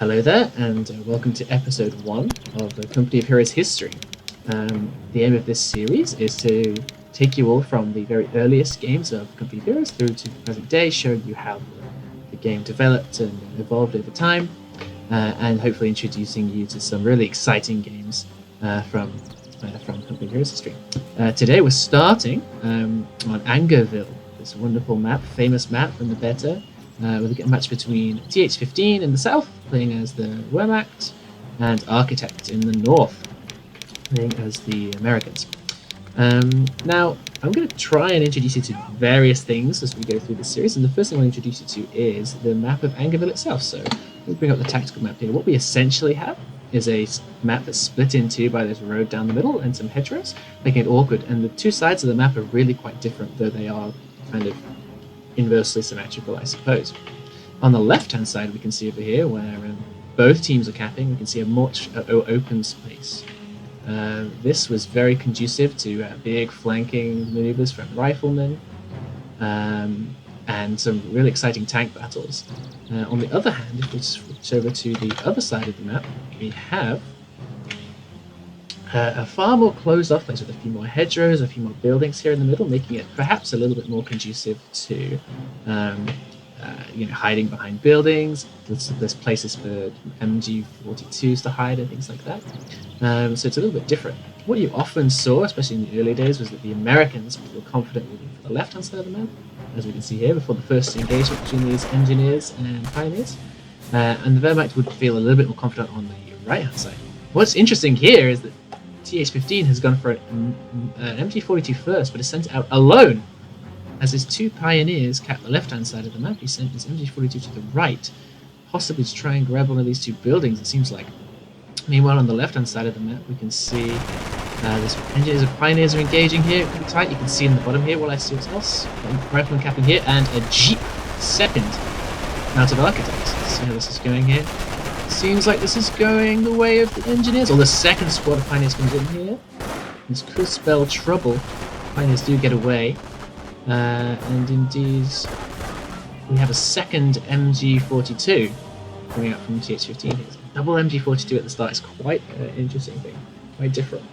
Hello there, and welcome to episode 1 of the Company of Heroes history. The aim of this series is to take you all from the very earliest games of Company of Heroes through to the present day, showing you how the game developed and evolved over time, and hopefully introducing you to some really exciting games from Company of Heroes history. Today we're starting on Angoville, this wonderful map, famous map from the beta. We'll get a match between th15 in the south, playing as the Wehrmacht, and Archit3ct in the north, playing as the Americans. Now, I'm going to try and introduce you to various things as we go through this series, and the first thing I'll introduce you to is the map of Angoville itself. So, we'll bring up the tactical map here. What we essentially have is a map that's split in two by this road down the middle and some hedgerows, making it awkward, and the two sides of the map are really quite different, though they are kind of inversely symmetrical, I suppose. On the left-hand side, we can see over here where both teams are capping. We can see a much open space. This was very conducive to big flanking maneuvers from riflemen and some really exciting tank battles. On the other hand, if we switch over to the other side of the map, we have a far more closed off place with a few more hedgerows, a few more buildings here in the middle, making it perhaps a little bit more conducive to hiding behind buildings. There's places for MG42s to hide and things like that. So it's a little bit different. What you often saw, especially in the early days, was that the Americans were confident moving for the left-hand side of the map, as we can see here, before the first engagement between these engineers and pioneers. And the Wehrmacht would feel a little bit more confident on the right-hand side. What's interesting here is that th15 has gone for an MG42 first, but is sent out alone. As his two pioneers cap the left-hand side of the map, he sent his MG42 to the right, possibly to try and grab one of these two buildings, it seems like. Meanwhile, on the left-hand side of the map, we can see there's engineers and pioneers are engaging here pretty tight. You can see in the bottom here, while I see what's else. Rifleman capping here, and a Jeep second out of Architects. Let's see how this is going here. Seems like this is going the way of the engineers. Or the second squad of pioneers comes in here. This could spell trouble. Pioneers do get away. And indeed, we have a second MG42 coming out from th15 here. Double MG42 at the start is quite an interesting thing. Quite different.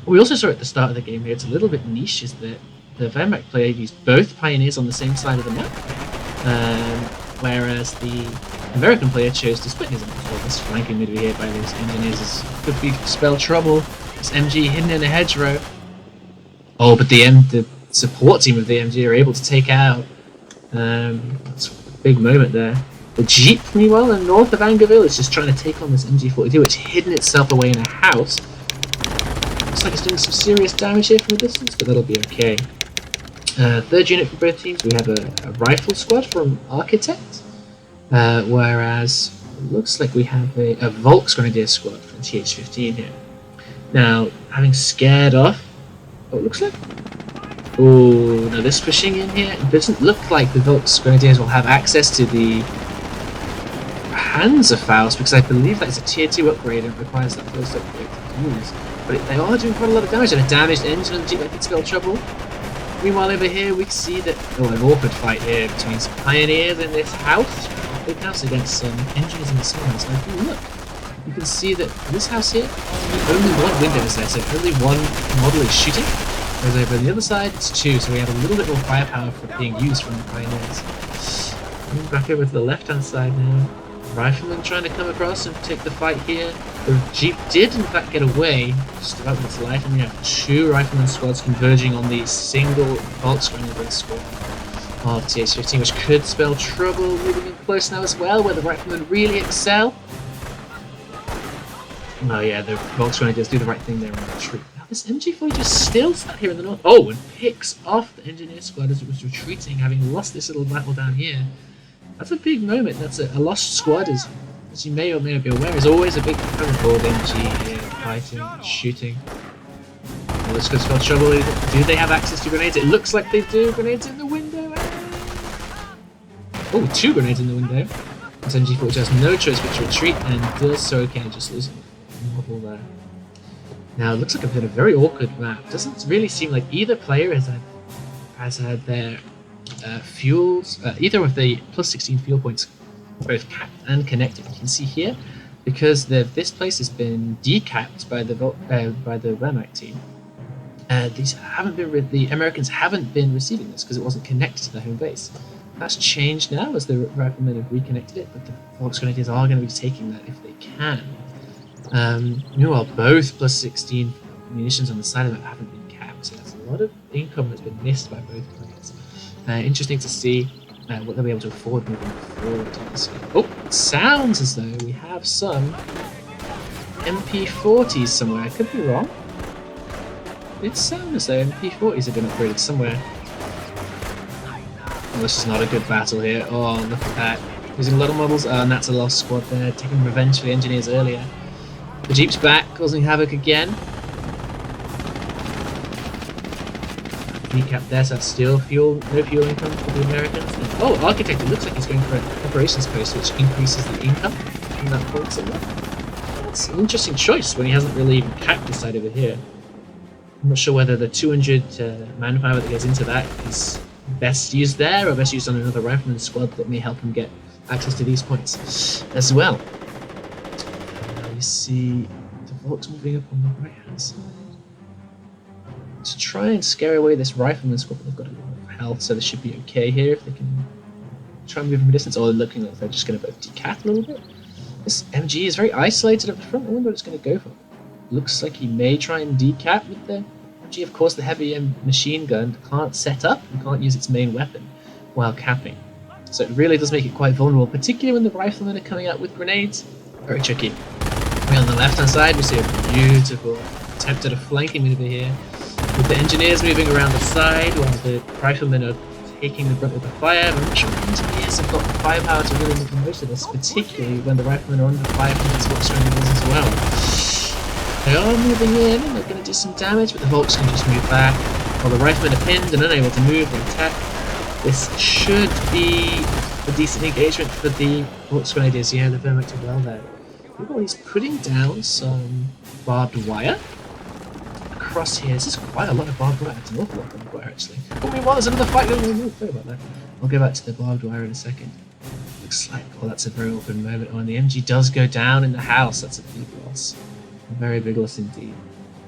What we also saw at the start of the game here, it's a little bit niche, is that the Wehrmacht player used both pioneers on the same side of the map. Whereas the American player chose to split his MG. Well, this flanking maneuver here by these engineers could be spell trouble. This MG hidden in a hedgerow. Oh, but the support team of the MG are able to take out. That's a big moment there. The Jeep, meanwhile, in the north of Angoville is just trying to take on this MG42, which hidden itself away in a house. Looks like it's doing some serious damage here from a distance, but that'll be okay. Third unit for both teams, we have a rifle squad from Archit3ct, whereas it looks like we have a Volksgrenadier squad from th15 here. Now, having scared off, it looks like. Oh, now this pushing in here, it doesn't look like the Volksgrenadiers will have access to the Panzerfaust, because I believe that is a tier 2 upgrade and it requires that first upgrade to use. But they are doing quite a lot of damage, and a damaged engine on the Jeep that could spell trouble. Meanwhile, over here we see that an awkward fight here between some pioneers in this house, big house, against some engineers in the small house. And if you look, you can see that this house here, only one window is there, so only one model is shooting. Whereas over on the other side, it's two, so we have a little bit more firepower for being used from the pioneers. Moving back over to the left-hand side now. Rifleman trying to come across and take the fight here. The Jeep did in fact get away, just about with its life, and we have two Rifleman squads converging on the single Volksgrenadier squad of th15, which could spell trouble moving in close now as well, where the Riflemen really excel. Oh yeah, the Volksgrenadiers do the right thing there and retreat. Now this MG42 is still sat here in the north. Oh, and picks off the engineer squad as it was retreating, having lost this little battle down here. That's a big moment. That's a lost squad, as you may or may not be aware, is always a big component for MG here, fighting, shooting. Well, this could spell trouble. Do they have access to grenades? It looks like they do. Grenades in the window. Oh, two grenades in the window. This MG42 has no choice but to retreat, and does so again, just losing a model there. Now, it looks like a very awkward map. Doesn't really seem like either player has had their fuels, either of the plus 16 fuel points both capped and connected. You can see here, because this place has been decapped by the Wehrmacht team. The Americans haven't been receiving this because it wasn't connected to their home base. That's changed now as the riflemen have reconnected it, but the Volksgrenadiers are going to be taking that if they can. Meanwhile, both plus 16 munitions on the side of it haven't been capped, so there's a lot of income that's been missed by both players. Interesting to see what they'll be able to afford moving forward. Oh, it sounds as though we have some MP40s somewhere. I could be wrong. It sounds as though MP40s have been upgraded somewhere. Oh, this is not a good battle here. Oh, look at that. Using a lot of models. Oh, and that's a lost squad there, taking revenge for the engineers earlier. The Jeep's back, causing havoc again. Recap there, so that's still fuel, no fuel income for the Americans. And, oh, Architect, it looks like he's going for an operations post, which increases the income from that point somewhere. That's an interesting choice when he hasn't really even capped this side over here. I'm not sure whether the 200 manpower that goes into that is best used there or best used on another rifleman squad that may help him get access to these points as well. Now we see the Volks moving up on the right hand side to try and scare away this rifleman squad, but they've got a lot of health, so they should be okay here if they can try and move from a distance. Or looking like they're just going to both decap a little bit. This MG is very isolated at the front. I wonder what it's going to go for. Looks like he may try and decap with the MG. Of course, the heavy machine gun can't set up and can't use its main weapon while capping. So it really does make it quite vulnerable, particularly when the riflemen are coming out with grenades. Very tricky. On the left hand side, we see a beautiful attempt at a flanking maneuver here, with the engineers moving around the side while the riflemen are taking the brunt of the fire. I'm not sure the engineers have got the firepower to really make the most of this, particularly when the riflemen are under fire from these Volksgrenadiers as well. They are moving in and they're going to do some damage, but the Volks can just move back while the riflemen are pinned and unable to move and attack. This should be a decent engagement for the Volksgrenadiers. Yeah, the Wehrmacht did well there. Oh, he's putting down some barbed wire across here. This is quite a lot of barbed wire. It's an awful lot of barbed wire, actually. Oh, meanwhile, there's another fight going on. Sorry about that. I'll go back to the barbed wire in a second. Looks like, oh, that's a very awkward moment. Oh, and the MG does go down in the house. That's a big loss. A very big loss indeed.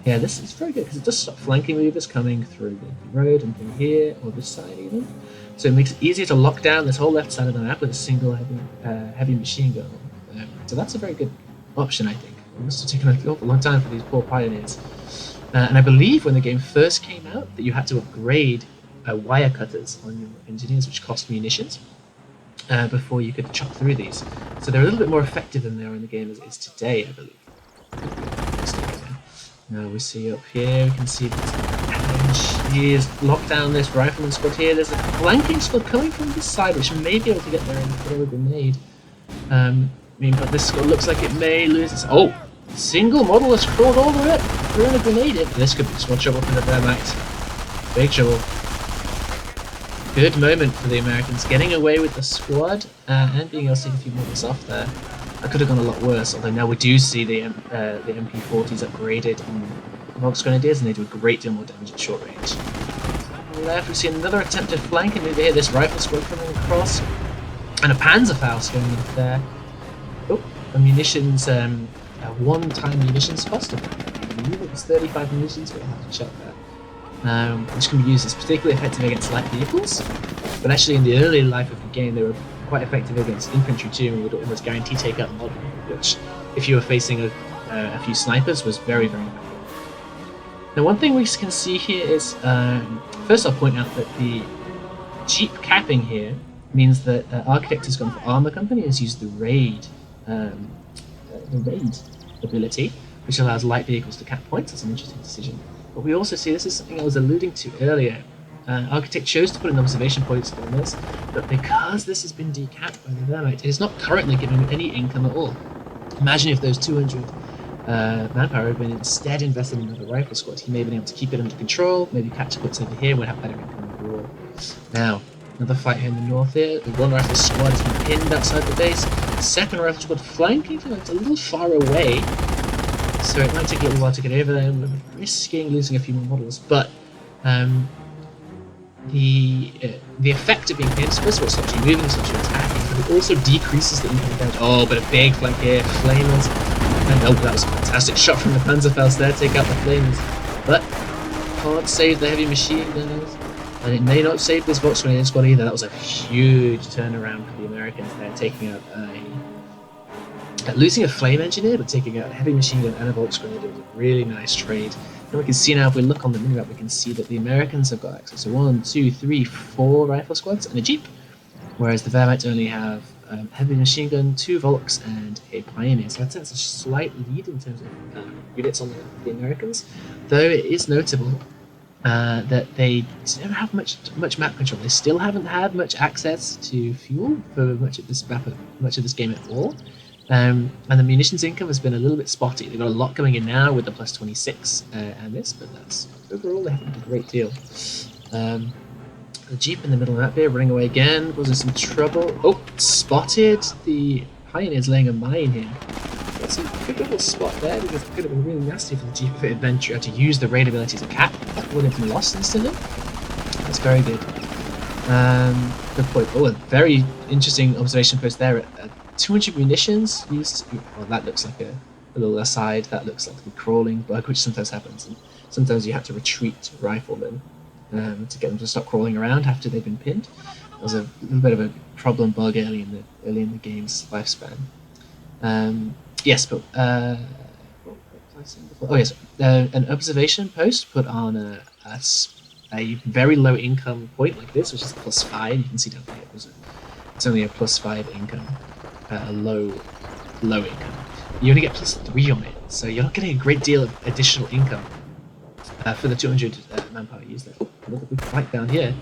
Yeah, this is very good because it does stop flanking movers coming through the road and through here, or this side even. So it makes it easier to lock down this whole left side of the map with a single heavy machine gun. So that's a very good option, I think. It must have taken an awful long time for these poor pioneers. And I believe when the game first came out that you had to upgrade wire cutters on your engineers, which cost munitions, before you could chop through these. So they're a little bit more effective than they are in the game as it is today, I believe. Now we see up here, we can see that he is locked down this rifleman squad here. There's a flanking squad coming from this side, which may be able to get there and throw a grenade. But this squad looks like it may lose its... Oh! Single model has crawled all the way up, throwing a grenade in. This could be squad trouble for the Wehrmacht. Big trouble. Good moment for the Americans, getting away with the squad and being able to take a few models off there. That could have gone a lot worse, although now we do see the MP40s upgraded on Volksgrenadiers, and they do a great deal more damage at short range. On the left, we see another attempted flanking move here, this rifle squad coming across, and a Panzerfaust going in there. Oh, a munitions, a one-time munitions cost. I believe it was 35 munitions, but I'll have to check that. Which can be used as particularly effective against light vehicles, but actually in the early life of the game they were quite effective against infantry too, and would almost guarantee take out the model, which, if you were facing a few snipers, was very, very effective. Now, one thing we can see here is, first I'll point out that the cheap capping here means that Architect has gone for Armor Company and has used the raid ability, which allows light vehicles to cap points. That's an interesting decision. But we also see, this is something I was alluding to earlier, Architect chose to put in observation points on this, but because this has been decapped by the Wehrmacht, it is not currently giving any income at all. Imagine if those 200 manpower had been instead invested in another rifle squad. He may have been able to keep it under control, maybe capture points over here, would have better income overall. Now, another fight here in the north here. The one rifle squad has been pinned outside the base. The second rifle squad flanking from it's a little far away, so it might take a little while to get over there. We're risking losing a few more models, but the effect of being pinned, first of all, stops you moving, stops you attacking, but also decreases the incoming damage. Oh, but a big flank here, flamers. And oh, that was a fantastic shot from the Panzerfaust there, take out the flamers. But can't save the heavy machine gunners. And it may not save this Vox Grenade squad either. That was a huge turnaround for the Americans there, taking out losing a flame engineer, but taking out a heavy machine gun and a Vox Grenade. It was a really nice trade. And we can see now, if we look on the minimap, we can see that the Americans have got access to 1, 2, 3, 4 rifle squads and a jeep, whereas the Wehrmacht only have heavy machine gun, 2 Volks, and a Pioneer. So that's a slight lead in terms of units on the Americans, though it is notable that they don't have much map control. They still haven't had much access to fuel for much of this map, much of this game at all. And the munitions income has been a little bit spotty. They've got a lot coming in now with the plus 26 and this, but that's overall they haven't had a great deal. The jeep in the middle of that bit running away again, causing some trouble. Oh, spotted! The Pioneer's laying a mine here. That's a good little spot there, because it could have been really nasty for the jeep if it had ventured to use the raid ability to cap. That would have been lost instantly. That's very good. Good point. Oh, a very interesting observation post there. 200 munitions used. Well, that looks like a little aside. That looks like the crawling bug, which sometimes happens. And sometimes you have to retreat riflemen to get them to stop crawling around after they've been pinned. That was a little bit of a problem bug early in the game's lifespan. Yes, but what was I saying before? Oh yes, an observation post put on a very low income point like this, which is +5. You can see down here it's only a +5 income. A low income. You only get +3 on it, so you're not getting a great deal of additional income for the 200 manpower used there. Oh, another big fight down here.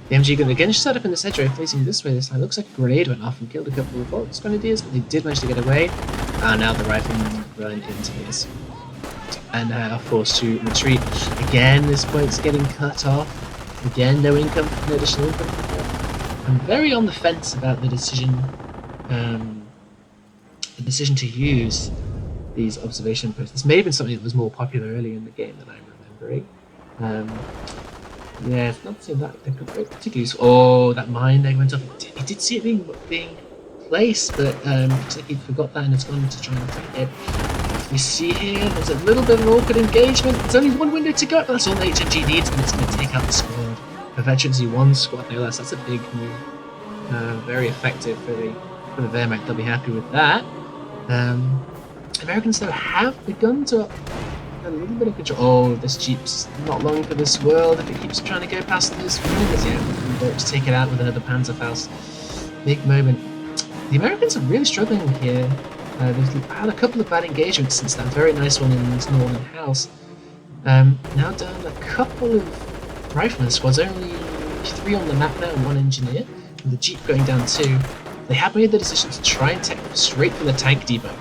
The MG gun again set up in the hedge row, facing this way this time. Looks like a grenade went off and killed a couple of Volks Grenadiers, but they did manage to get away. And now the riflemen run into this and are forced to retreat. Again, this point's getting cut off. Again, no income, no additional income. I'm very on the fence about the decision to use these observation posts. This may have been something that was more popular early in the game than I'm remembering. Yeah, it's not saying that particularly useful. Oh, that mine there went off. He did see it being placed, but looks like he forgot that and has gone to try and attack it. You see here, there's a little bit of an awkward engagement. There's only one window to go, but that's all the HMG needs, and it's going to take out the squad. A veterancy 1 squad, no less. That's a big move. Very effective for the Wehrmacht. They'll be happy with that. Americans, though, have begun to a little bit of control. Oh, this jeep's not long for this world. If it keeps trying to go past those windows, yeah, we'll just take it out with another Panzerfaust. Big moment. The Americans are really struggling here. They've had a couple of bad engagements since that very nice one in this northern house. Now down a couple of rifleman squads, only 3 on the map now and 1 engineer. And the jeep going down 2. They have made the decision to try and take straight for the tank depot.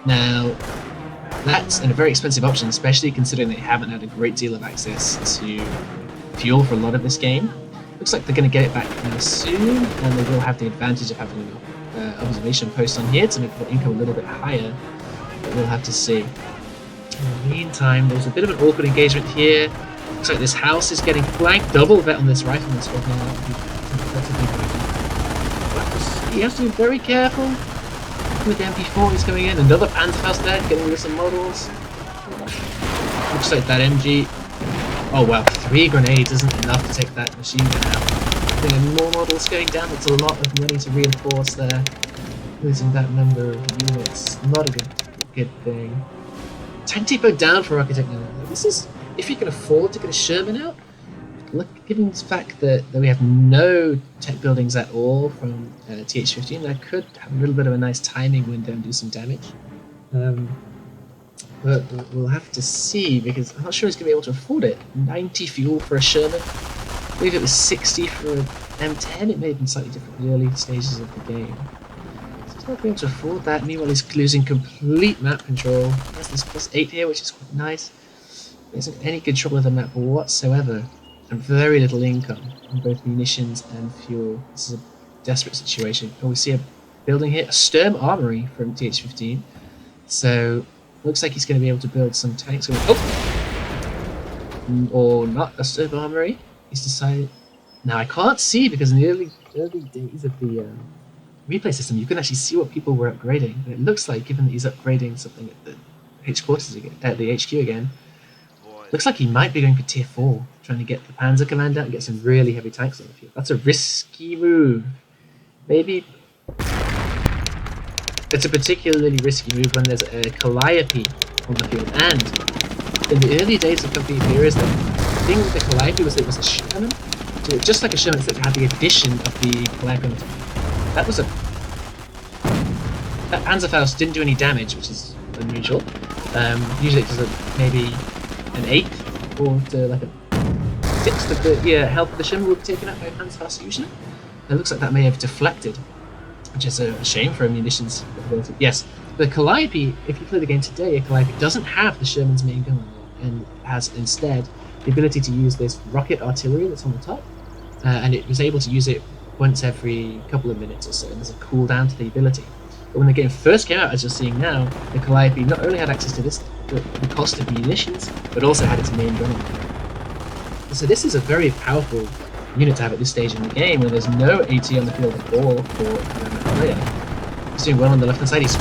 Now, that's a very expensive option, especially considering they haven't had a great deal of access to fuel for a lot of this game. Looks like they're going to get it back now soon, and they will have the advantage of having an observation post on here to make the income a little bit higher, but we'll have to see. In the meantime, there's a bit of an awkward engagement here. Looks like this house is getting flanked, double vet on this rifleman squad now. That's a big rifle. He has to be very careful with the MP4 is coming in. Another Panzerfaust there, getting rid of some models. Looks like that MG. Oh wow, 3 grenades isn't enough to take that machine gun out. I think more models going down, that's a lot of money to reinforce there. Losing that number of units, not a good thing. Tank depot down for Archit3ct now. This is, if you can afford to get a Sherman out, look, given the fact that we have no tech buildings at all from th15, that could have a little bit of a nice timing window and do some damage. But we'll have to see, because I'm not sure he's going to be able to afford it. 90 fuel for a Sherman. I believe it was 60 for an M10. It may have been slightly different in the early stages of the game. So he's not going to be able to afford that. Meanwhile, he's losing complete map control. He has this +8 here, which is quite nice. There isn't any control of the map whatsoever. And very little income on both munitions and fuel. This is a desperate situation. Oh, we see a building here. A Sturm Armory from th15. So looks like he's going to be able to build some tanks. Oh! Or not a Sturm Armory. He's decided... Now I can't see because in the early days of the replay system, you can actually see what people were upgrading. And it looks like, given that he's upgrading something at the headquarters again, at the HQ again, looks like he might be going for tier 4, trying to get the Panzer Command out and get some really heavy tanks on the field. That's a risky move. Maybe it's a particularly risky move when there's a Calliope on the field. And in the early days of Company of Heroes, the thing with the Calliope was that it was a Sherman. So just like a Sherman, it had the addition of the Calliope on the top. That Panzerfaust didn't do any damage, which is unusual. Usually it does maybe an eighth or to like a sixth of the health of the Sherman will be taken out by a Panzerfaust usually. It looks like that may have deflected, which is a shame for a munitions ability. Yes, the Calliope, if you play the game today, a Calliope doesn't have the Sherman's main gun and has instead the ability to use this rocket artillery that's on the top, and it was able to use it once every couple of minutes or so, and there's a cooldown to the ability. But when the game first came out, as you're seeing now, the Calliope not only had access to this, the cost of munitions, but also had its main gun on it. So this is a very powerful unit to have at this stage in the game, where there's no AT on the field at all for a player. He's doing well on the left-hand side. He's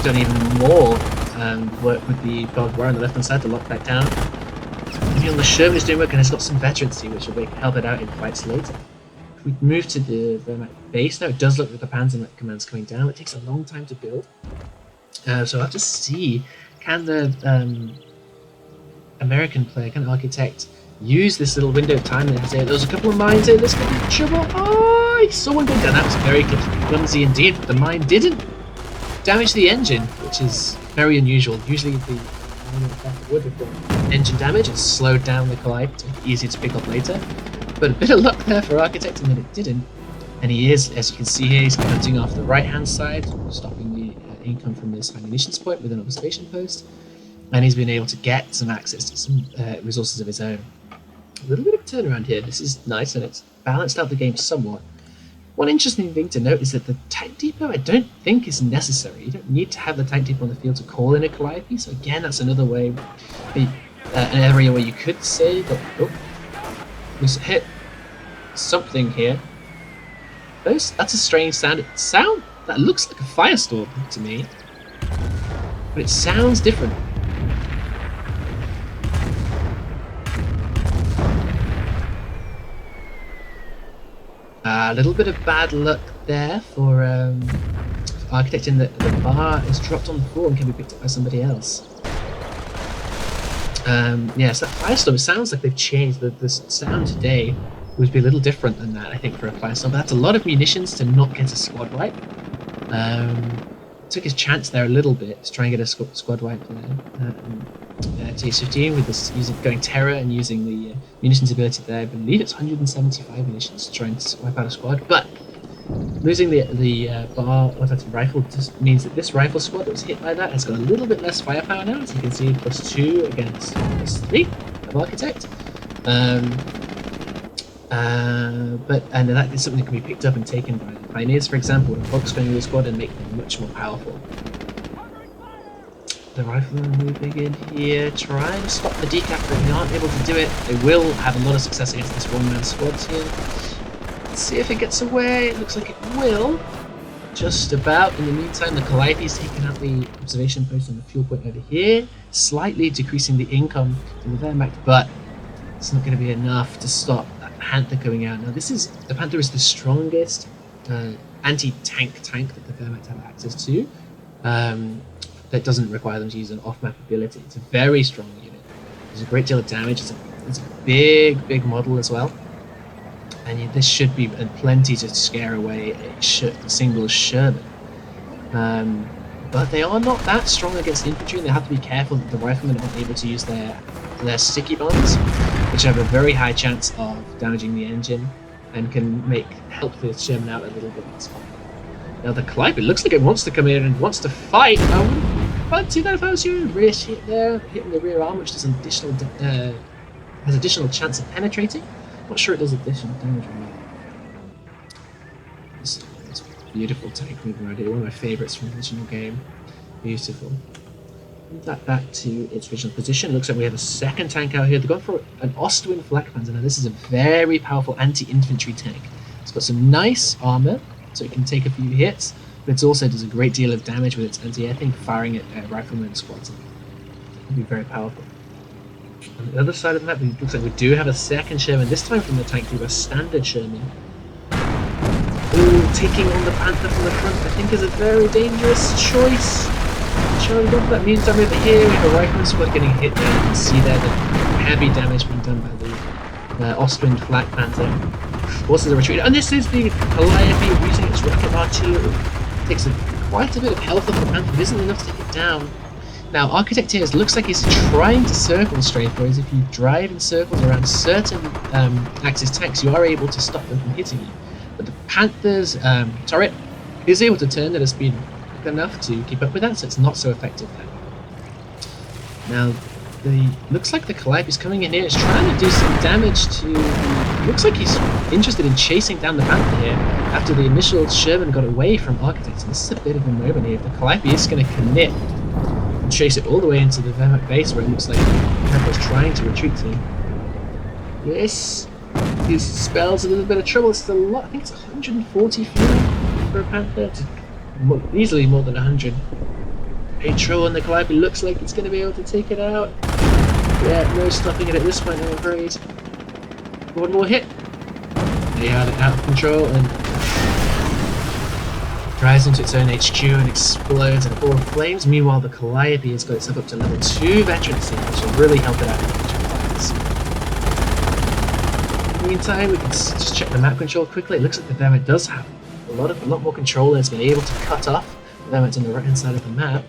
done even more work with the barbed wire on the left-hand side to lock that down. And on the Sherman is doing work, and it's got some veterancy, which will help it out in fights later. If we move to the Wehrmacht base now, it does look like the Panzer commands coming down. It takes a long time to build. So I'll have to see, can the American player, can Architect, use this little window of time and say, there's a couple of mines here, this could be trouble. Oh, I saw one go down. That was very clumsy indeed, but the mine didn't damage the engine, which is very unusual. Usually the would have done engine damage, it slowed down the Calliope to make it easier to pick up later. But a bit of luck there for Architect, and then it didn't. And he is, as you can see here, he's cutting off the right-hand side, stopping the income from this high munitions point with an observation post. And he's been able to get some access to some resources of his own. A little bit of turnaround here. This is nice, and it's balanced out the game somewhat. One interesting thing to note is that the tank depot I don't think is necessary. You don't need to have the tank depot on the field to call in a Calliope. So again, that's another way, an area where you could say that, oh, we hit something here. That's a strange sound. That looks like a firestorm to me, but it sounds different. A little bit of bad luck there for Architect, in that the bar is dropped on the floor and can be picked up by somebody else. Yes, that firestorm, it sounds like they've changed. The sound today would be a little different than that, I think, for a firestorm. But that's a lot of munitions to not get a squad wipe. Took his chance there a little bit to try and get a squad wipe there. th15 with this going terror and using the munitions ability there. I believe it's 175 munitions to try and wipe out a squad, but losing the bar automatic rifle just means that this rifle squad that was hit by that has got a little bit less firepower now, as you can see, +2 against +3 of Architect. And that is something that can be picked up and taken by the Pioneers, for example, and Fox going with the squad and make them much more powerful. The riflemen moving in here, trying to stop the decap, but they aren't able to do it. They will have a lot of success against this one-man squad here. Let's see if it gets away. It looks like it will. Just about. In the meantime, the Calliope is taking out the observation post on the fuel point over here, slightly decreasing the income from the Wehrmacht, but it's not going to be enough to stop that Panther going out. Now, the Panther is the strongest anti-tank tank that the Wehrmacht have access to. That doesn't require them to use an off-map ability. It's a very strong unit. There's a great deal of damage. It's a big model as well. And this should be plenty to scare away a single Sherman. But they are not that strong against infantry, and they have to be careful that the riflemen aren't able to use their sticky bombs, which have a very high chance of damaging the engine and can help the Sherman out a little bit. Now the Calliope looks like it wants to come in and wants to fight. But see that if I was you, rear hit there, hitting the rear arm, which does has additional chance of penetrating. Not sure it does additional damage on that. This beautiful tank moving around here, one of my favourites from the original game. Beautiful. that back to its original position. Looks like we have a second tank out here. They've gone for an Ostwind Flak Panzer. Now this is a very powerful anti-infantry tank. It's got some nice armor, so it can take a few hits, but it also does a great deal of damage with its anti-air thing, firing at riflemen squads. It'll be very powerful. On the other side of the map, it looks like we do have a second Sherman, this time from the tank through a standard Sherman. Ooh, taking on the Panther from the front, I think is a very dangerous choice. Shall we go for that meantime over here? We have a rifleman squad getting hit there. You can see there the heavy damage being done by the Ostwind Flak Panther. Forces a retreat, and this is the Calliope using its rocket artillery. It takes quite a bit of health off the Panther, but isn't enough to take it down. Now, Architect here looks like he's trying to circle strafe, whereas if you drive in circles around certain Axis tanks, you are able to stop them from hitting you. But the Panther's turret is able to turn at a speed enough to keep up with that, so it's not so effective there. Now, looks like the Calliope is coming in here. It's trying to do some damage to. Looks like he's interested in chasing down the Panther here after the initial Sherman got away from Architect. So this is a bit of a moment here. If the Calliope is going to commit and chase it all the way into the Wehrmacht base, where it looks like the Panther is trying to retreat to. This spells a little bit of trouble. It's a lot. I think it's 140 fuel for a Panther. Easily more than 100. Patro on the Calliope looks like it's going to be able to take it out. Yeah, no stopping it at this point, I'm afraid. One more hit. They had it out of control and drives into its own HQ and explodes in a ball of flames. Meanwhile, the Calliope has got itself up to level 2 veterancy, which will really help it out in the meantime, we can just check the map control quickly. It looks like the Wehrmacht does have a lot more control, and it's been able to cut off the Wehrmacht on the right hand side of the map.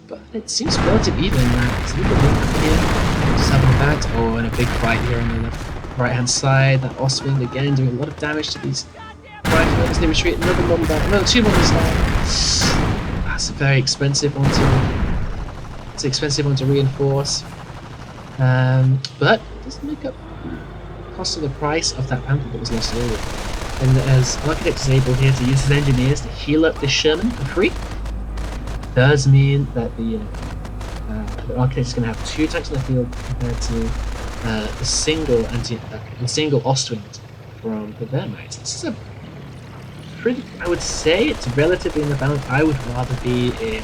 But it seems relatively even now. It's a little bit up here, just having a bad, and a big fight here on the right hand side. That Ostwind again doing a lot of damage to these riflemen as they retreat. Another one down, another 2 bombers down. That's a very expensive one to reinforce. But it doesn't make up the cost of the price of that Panther that was lost earlier. And as Architect is able here to use his engineers to heal up this Sherman for free, does mean that the Architect is going to have 2 tanks in the field compared to the single Ostwind from the Wehrmacht. This is a pretty, I would say it's relatively in the balance. I would rather be in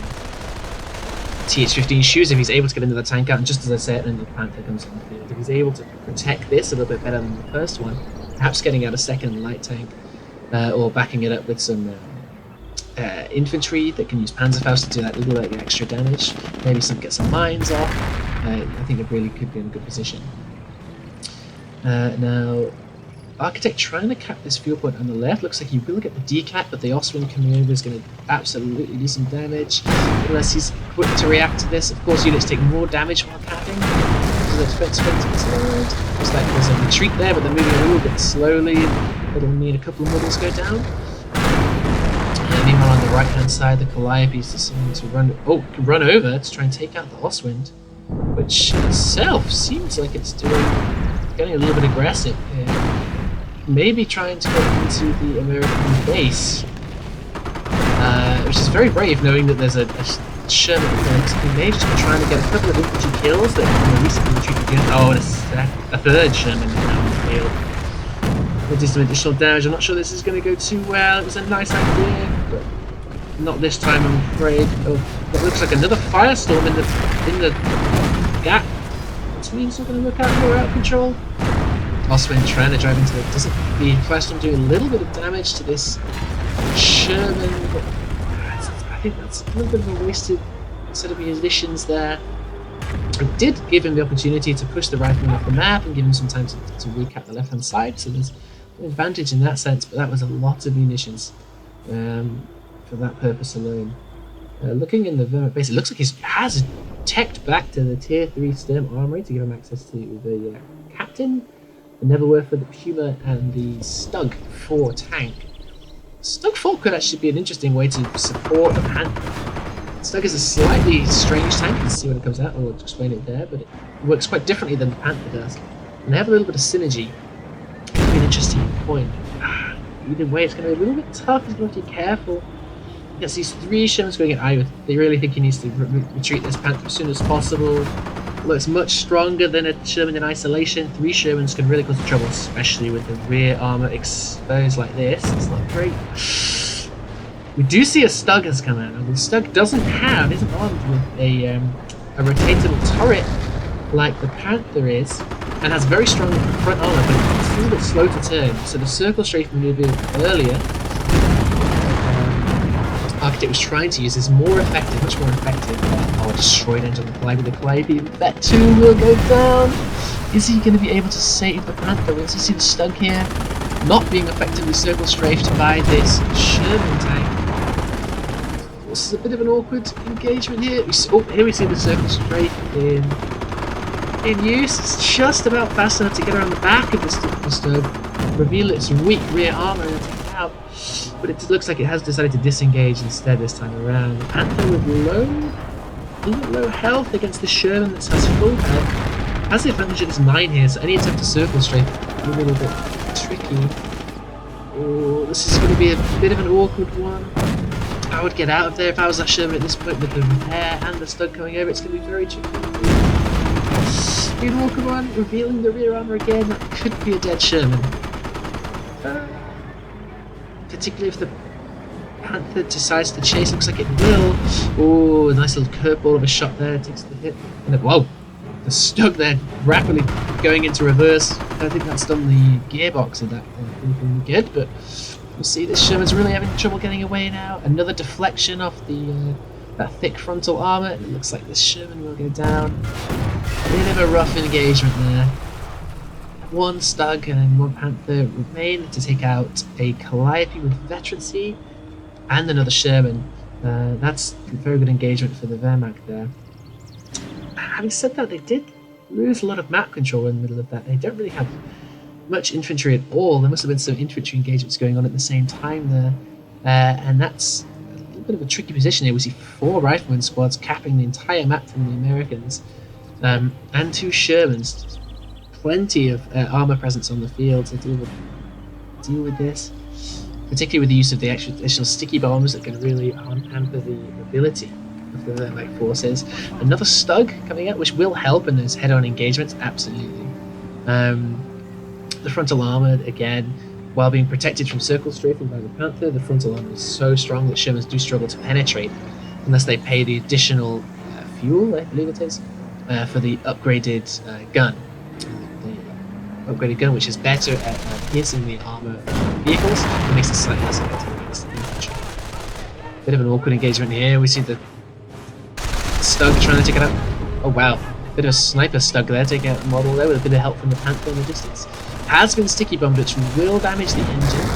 th15 shoes if he's able to get another tank out, and just as I said, then the Panther comes on the field. If he's able to protect this a little bit better than the first one, perhaps getting out a second light tank, or backing it up with some infantry that can use Panzerfaust to do that little extra damage. Maybe get some mines off. I think it really could be in a good position. Now, Architect trying to cap this fuel point on the left. Looks like he will get the decap, but the Ostwind coming over is going to absolutely do some damage. Unless he's quick to react to this. Of course, units take more damage while capping. Looks like there's a retreat there, but they're moving a little bit slowly. It'll mean a couple of models go down. And meanwhile, on the right-hand side, the Calliope is deciding to run over to try and take out the Ostwind, which itself seems like it's getting a little bit aggressive here. Maybe trying to get into the American base, which is very brave, knowing that there's a Sherman defense. He may just be trying to get a couple of infantry kills that recently retreated again. Oh, and a third Sherman now on the field. We'll do some additional damage. I'm not sure this is going to go too well. It was a nice idea, but not this time, I'm afraid. Oh, that looks like another firestorm in the gap. Which means we're going to look out more out of control. Ostwind trying to drive into it. Doesn't the Firestorm do a little bit of damage to this Sherman? But I think that's a little bit of a wasted set of munitions there. It did give him the opportunity to push the rifleman off the map and give him some time to recap the left hand side, so there's an advantage in that sense, but that was a lot of munitions for that purpose alone. Looking in the Wehrmacht base, it looks like he has teched back to the tier 3 Sturm Armory to give him access to the Captain, the Neverworth, the Puma, and the Stug 4 tank. Stug 4 could actually be an interesting way to support the Panther. Stug is a slightly strange tank, let's see when it comes out, I'll explain it there, but it works quite differently than the Panther does. And they have a little bit of synergy. It could be an interesting point. Either way, it's going to be a little bit tough, he's going to have to be careful. Yes, these 3 Shermans going at Iowa. They really think he needs to retreat this Panther as soon as possible. Although it's much stronger than a Sherman in isolation, 3 Shermans can really cause trouble, especially with the rear armor exposed like this. It's not great. We do see a Stug has come out. The Stug isn't armed with a rotatable turret like the Panther is, and has very strong front armor, but it's a little bit slow to turn. So the circle strafe maneuver earlier, Archit was trying to use is more effective, much more effective. Oh, destroyed engine on the fly with the Calliope. That too will go down. Is he going to be able to save the Panther? We'll see the Stug here not being effectively circle strafed by this Sherman tank. This is a bit of an awkward engagement here. Here we see the circle strafe in use. It's just about fast enough to get around the back of the Stug, reveal its weak rear armor and take it out. But it looks like it has decided to disengage instead this time around. The Panther with low health against the Sherman that has full health has the advantage of his mine here, so any attempt to circle strafe is a little bit tricky. Oh, this is going to be a bit of an awkward one. I would get out of there if I was that Sherman at this point with the repair and the Stug coming over. It's going to be very tricky. Good awkward one, revealing the rear armor again. That could be a dead Sherman. Particularly if the Panther decides to chase, looks like it will. Oh, a nice little curveball of a shot there, takes the hit. And then, whoa, the Stug there rapidly going into reverse. I think that's done the gearbox of that really good, but we'll see. This Sherman's really having trouble getting away now. Another deflection off the that thick frontal armor. It looks like this Sherman will go down. Bit of a rough engagement there. 1 Stug and 1 Panther remain to take out a Calliope with veterancy and another Sherman. That's a very good engagement for the Wehrmacht there. Having said that, they did lose a lot of map control in the middle of that. They don't really have much infantry at all. There must have been some infantry engagements going on at the same time there. And that's a little bit of a tricky position here. We see 4 rifleman squads capping the entire map from the Americans. And 2 Shermans. Plenty of armor presence on the field to deal with this, particularly with the use of the additional sticky bombs that can really hamper the mobility of the Wehrmacht forces. Another Stug coming out, which will help in those head-on engagements, absolutely. The frontal armor, again, while being protected from circle strafing by the Panther, the frontal armor is so strong that Shermans do struggle to penetrate unless they pay the additional fuel, I believe it is, for the upgraded gun. Upgraded gun, which is better at piercing the armor of vehicles, it makes it slightly less effective against the infantry. Bit of an awkward engagement here. We see the Stug trying to take it out. Oh wow, bit of a sniper Stug there, taking out the model there with a bit of help from the Panther in the distance. Has been sticky bombed, which will damage the engine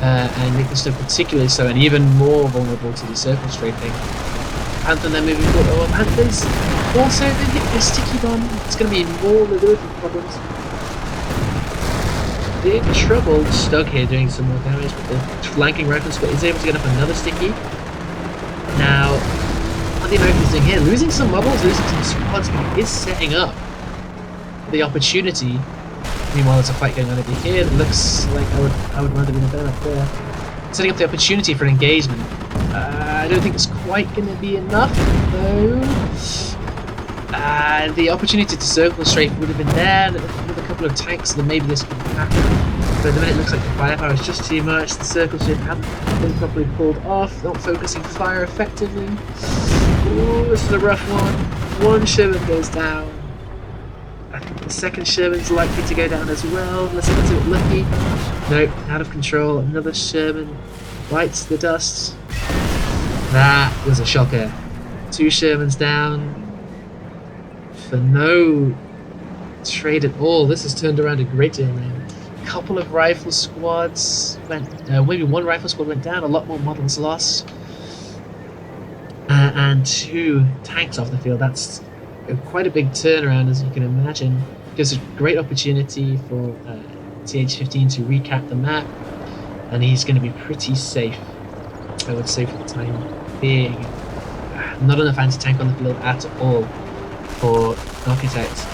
and make the Stug particularly so and even more vulnerable to the circle strafing. Panther then moving forward. Oh, Panthers also been hit with a sticky bomb. It's going to be more mobility problems. Big trouble. Stug here doing some more damage, but the flanking rifle squad is able to get up another sticky. Now, what the Americans doing here? Losing some models, losing some squads, but he is setting up the opportunity. Meanwhile, there's a fight going on over here. It looks like I would rather be the better up there. Setting up the opportunity for an engagement. I don't think it's quite going to be enough, though. The opportunity to circle strafe would have been there with a couple of tanks, then maybe this could happen. But at the minute, it looks like the firepower is just too much. The circle strafe hasn't been properly pulled off, not focusing fire effectively. Ooh, this is a rough one. 1 Sherman goes down. I think the 2nd Sherman's likely to go down as well, unless he gets a bit lucky. Nope, out of control. Another Sherman bites the dust. That was a shocker. 2 Shermans down for no trade at all. This has turned around a great deal now. A couple of rifle squads went, maybe 1 rifle squad went down, a lot more models lost. And 2 tanks off the field. That's quite a big turnaround, as you can imagine. Gives a great opportunity for th15 to recap the map, and he's going to be pretty safe, I would say, for the time being. Not enough anti-tank on the field at all for Archit3ct.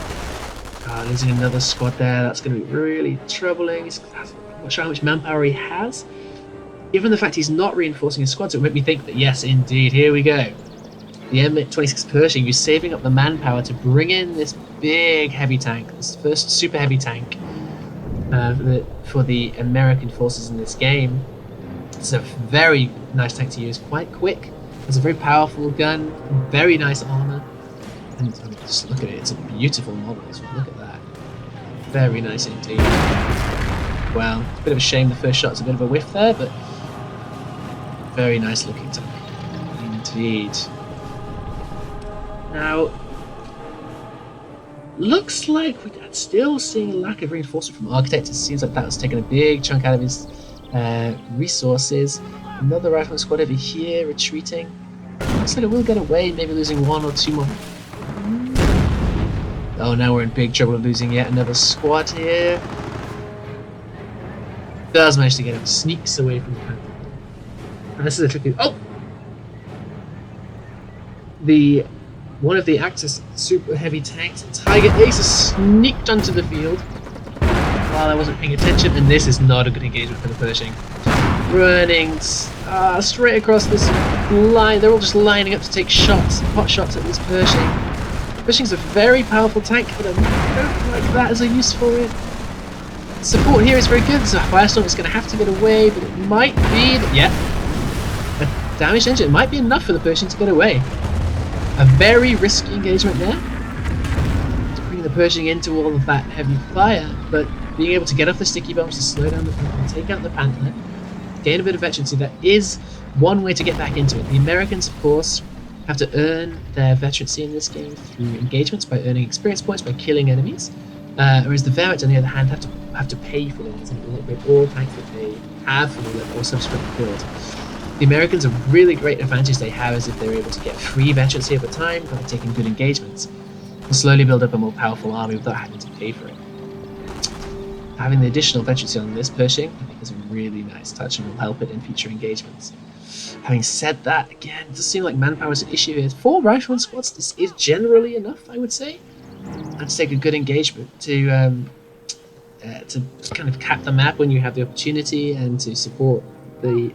Losing another squad there, that's going to be really troubling. I'm not sure how much manpower he has, Given the fact he's not reinforcing his squads, it would make me think that yes, indeed, here we go. The M26 Pershing is saving up the manpower to bring in this big heavy tank, this first super heavy tank for the American forces in this game. It's a very nice tank to use, quite quick. It's a very powerful gun, very nice armor, and I mean, just look at it. It's a beautiful model. So look at that, very nice indeed. Well, it's a bit of a shame the first shot's a bit of a whiff there, but very nice looking tank indeed. Now, looks like we're still seeing a lack of reinforcement from Archit3ct. It seems like that was taking a big chunk out of his resources. Another rifleman squad over here retreating. Looks like it will get away, maybe losing one or two more. Oh, now we're in big trouble of losing yet another squad here. Does manage to get him, sneaks away from the panther. And this is a tricky. Oh! One of the Axis super heavy tanks, Tiger Ace, has sneaked onto the field while I wasn't paying attention, and this is not a good engagement for the Pershing. Running straight across this line, they're all just lining up to take shots, pot shots at this Pershing. Pershing's a very powerful tank, but I don't like that as a use for it. Support here is very good, so Firestorm is going to have to get away, but it might be that, yeah, a damaged engine. It might be enough for the Pershing to get away. A very risky engagement there, to bring the Pershing into all of that heavy fire, but being able to get off the sticky bombs to slow down the Panther, take out the Panther, gain a bit of veterancy. That is one way to get back into it. The Americans, of course, have to earn their veterancy in this game through engagements by earning experience points by killing enemies. Whereas the Wehrmacht, on the other hand, have to pay for those, and all tanks that they have or subsequently build. The Americans, a really great advantage they have is if they're able to get free veterancy over time by taking good engagements, and slowly build up a more powerful army without having to pay for it. Having the additional veterancy on this Pershing, I think, is a really nice touch and will help it in future engagements. Having said that, again, it does seem like manpower is an issue here. 4 rifleman squads, this is generally enough, I would say. And to take a good engagement to kind of cap the map when you have the opportunity and to support the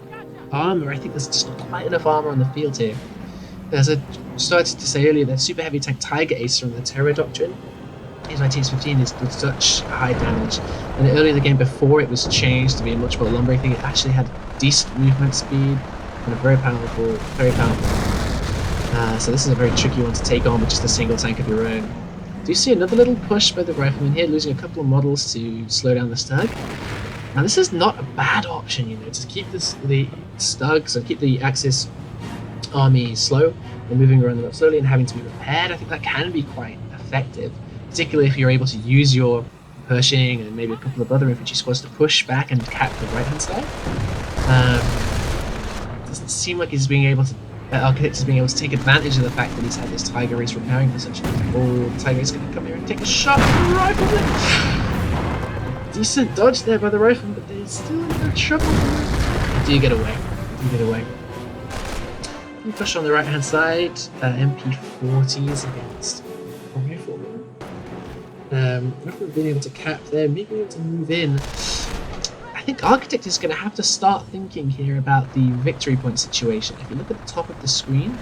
armor. I think there's just not quite enough armor on the field here. As I started to say earlier, that super heavy tank Tiger Ace from the Terror Doctrine is my th15 is such high damage. And earlier in the game, before it was changed to be a much more lumbering thing, it actually had decent movement speed and a very powerful, so this is a very tricky one to take on with just a single tank of your own. Do you see another little push by the rifleman here, losing a couple of models to slow down the Stug? Now this is not a bad option, you know, to keep the Stug, so keep the Axis army slow and moving around them up slowly and having to be repaired. I think that can be quite effective, particularly if you're able to use your Pershing and maybe a couple of other infantry squads to push back and cap the right-hand side. It doesn't seem like he's being able to. Archit3ct is being able to take advantage of the fact that he's had this Tiger Ace repairing for such a long. Oh, the Tiger Ace is going to come here and take a shot at the rifleman. Decent dodge there by the rifleman, but they're still in that trouble. Do you get away? You get away. You push on the right hand side. MP40s against rifleman. Rifleman being able to cap there, maybe able to move in. I think Archit3ct is going to have to start thinking here about the victory point situation. If you look at the top of the screen,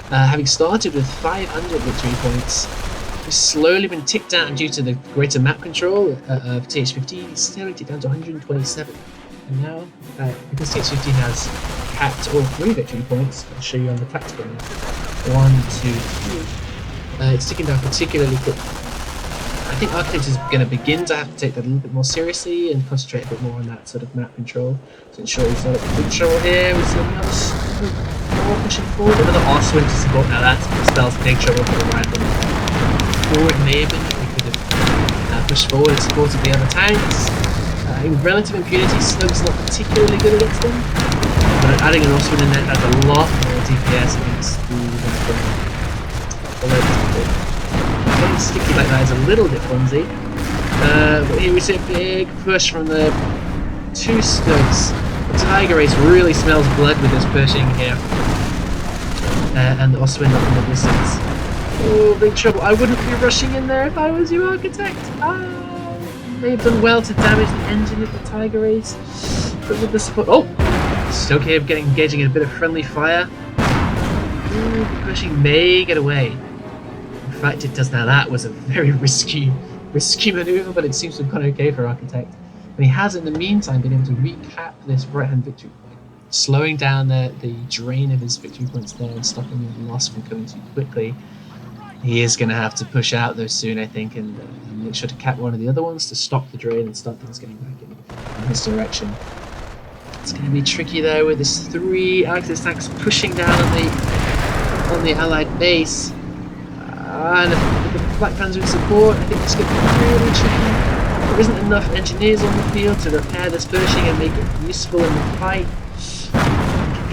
having started with 500 victory points, he's slowly been ticked down due to the greater map control of th15. He's slowly ticked down to 127. And now, because th15 has capped all 3 victory points, I'll show you on the tactical map. 1, 2, 3. It's ticking down particularly quickly. I think Archit3ct is going to begin to have to take that a little bit more seriously and concentrate a bit more on that sort of map control to ensure he's not in big trouble here. We see another more pushing forward, another Oswin to support. Now that spells big trouble for the rifleman. Or it may have been that we could have pushed forward and supported the other tanks. In relative impunity, Slug's not particularly good against them, but adding an Oswin in there adds a lot more DPS against the rifleman. Getting sticky like that is a little bit clumsy. But here we see a big push from the 2 Stugs. The Tiger Ace really smells blood with this Pershing here. And the Oswin up in the distance. Oh, big trouble. I wouldn't be rushing in there if I was you, Archit3ct. May have done well to damage the engine of the Tiger Ace. But with the support. Oh! Still engaging in a bit of friendly fire. Ooh, pushing may get away. In fact, it does. Now that was a very risky maneuver, but it seems to have gone okay for Architect. And he has, in the meantime, been able to recap this right-hand victory point, slowing down the drain of his victory points there and stopping the loss from coming too quickly. He is going to have to push out though soon, I think, and make sure to cap one of the other ones to stop the drain and start things getting back in his direction. It's going to be tricky though with his 3 Axis tanks pushing down on the Allied base. And with the Black Panzer in support, I think it's going to be really tricky. There isn't enough engineers on the field to repair this Pershing and make it useful in the fight.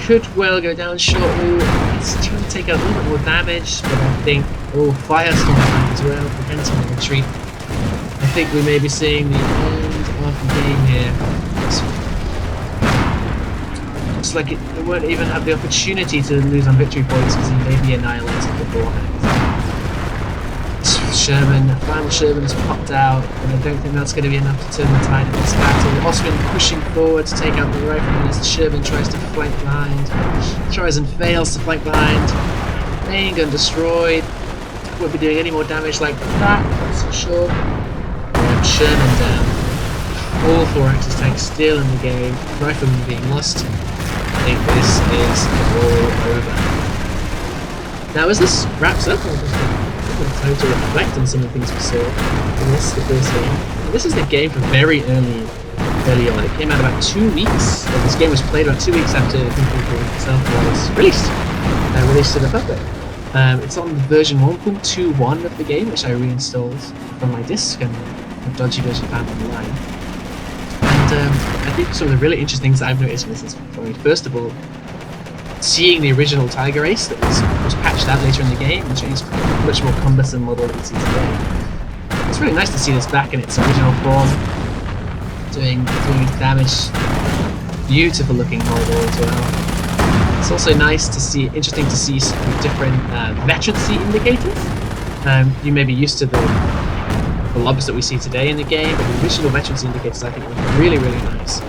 Could well go down shortly. It's trying to take out a little bit more damage, but I think Firestorm as well, preventing the retreat. I think we may be seeing the end of the game here. Looks like it won't even have the opportunity to lose on victory points because he may be annihilated beforehand. Final Sherman has popped out, and I don't think that's going to be enough to turn the tide of this battle. Austrian pushing forward to take out the riflemen as the Sherman tries to flank behind. Tries and fails to flank behind. Main gun destroyed. Won't be doing any more damage like that, that's for sure. Sherman down. All 4 Axis tanks still in the game. Riflemen being lost. I think this is all over. Now, as this wraps up, time to reflect on some of the things we saw in the first game. This is the game from very early on. It came out about 2 weeks. This game was played about 2 weeks after itself was released to the public. It's on version 1.21 of the game, which I reinstalled from my disc and a dodgy version found online. And I think some of the really interesting things I've noticed in this is, first of all, seeing the original Tiger Ace that was patched out later in the game and changed to a much more cumbersome model that we see today. It's really nice to see this back in its original form, doing damage. Beautiful looking model as well. It's also nice to see, interesting to see some different veterancy indicators. You may be used to the lobs that we see today in the game, but the original veterancy indicators I think look really, really nice.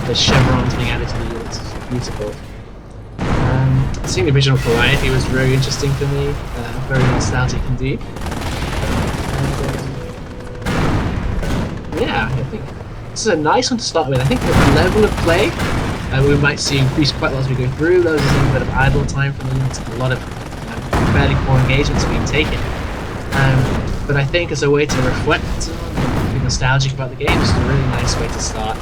The chevrons being added to the units is beautiful. Seeing the original variety was very interesting for me, very nostalgic indeed. And, yeah, I think this is a nice one to start with. I think the level of play we might see increase quite a lot as we go through. There's a little bit of idle time from the units, a lot of fairly poor engagements being taken. But I think as a way to reflect on, be nostalgic about the game, it's a really nice way to start.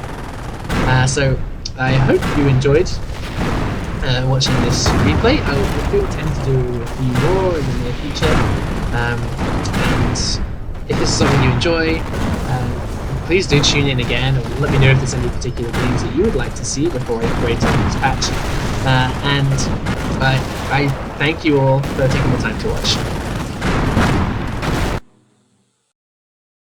So I hope you enjoyed watching this replay. I do intend to do a few more in the near future, and if this is something you enjoy, please do tune in again and let me know if there's any particular games that you would like to see before I create this patch, and I thank you all for taking the time to watch.